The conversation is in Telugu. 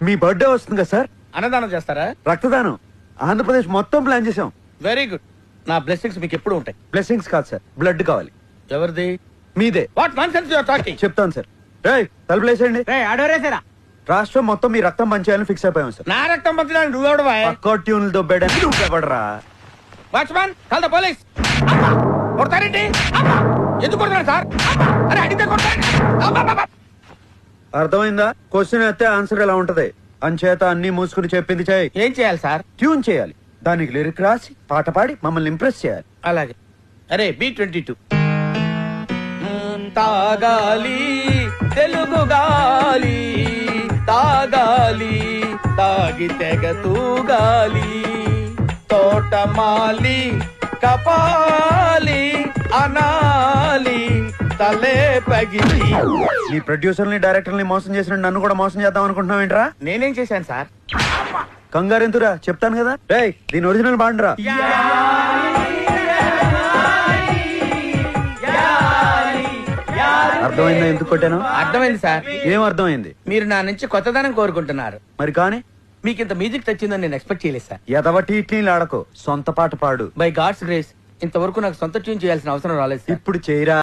మీ బర్త్డే వస్తుంది కదా సార్, అన్నదానం చేస్తారా? రక్తదానం ఆంధ్రప్రదేశ్ మొత్తం ప్లాన్ చేసాం. Very good. నా బ్లెస్సింగ్స్ మీకు ఎప్పుడు ఉంటాయి. బ్లెస్సింగ్స్ కాదు సార్, బ్లడ్ కావాలి. ఎవరిది? మీదే. What nonsense you are talking? చెప్తాను సార్. రేయ్ తలుపులేసేయండి. ఆడవరేసారా? రాష్ట్రం మొత్తం మీ రక్తం పంచేయాలని ఫిక్స్ అయిపోయాం సార్. నా రక్తం పంచడానికి నువ్వెవడవా? పక్కా ట్యూన్లు దొబ్బేయడానికి నువ్వెవడరా? Watchman call the police. కొడతారేంటి? ఎందుకు కొడతారు సార్? అరే అడిగితే కొడతారు. అర్థమైందా? క్వశ్చన్ అయితే ఆన్సర్ ఎలా ఉంటది. అంచేత అన్ని మూసుకుని చెప్పింది చేయి. ఏం చేయాలి సార్? ట్యూన్ చేయాలి, దానికి లిరిక్ రాసి పాట పాడి మమ్మల్ని ఇంప్రెస్ చేయాలి. అలాగే. అరే B22 తాగాలి తెలుగు గాలి, తాగాలి తాగి తెగ తూగాలి, తోటమాలి కపాలి అనాలి తలే పగిలి. ఈ ప్రొడ్యూసర్ని డైరెక్టర్ని మోసం చేసిన నన్ను కూడా మోసం చేద్దాం అనుకుంటున్నావు ఏంట్రా? నేనేం చేశాను సార్? కంగారు ఎందురా, చెప్తాను కదా. రేయ్ దీని ఒరిజినల్ బాండ్రా. అర్థమైందా ఎందుకు కొట్టాను? అర్థమైంది సార్. ఏం అర్థమైంది? మీరు నా నుంచి కొత్తదనం కోరుకుంటున్నారు. మరి కానీ మీకు ఇంత మ్యూజిక్ తెచ్చిందని నేను ఎక్స్పెక్ట్ చేయలేదు సార్. ఎదవటి ఇట్లీలు ఆడకు, సొంత పాట పాడు. బై గాడ్స్ గ్రేస్ ఇంతవరకు నాకు సొంత ట్యూన్ చేయాల్సిన అవసరం రాలేదు సార్. ఇప్పుడు చేయరా.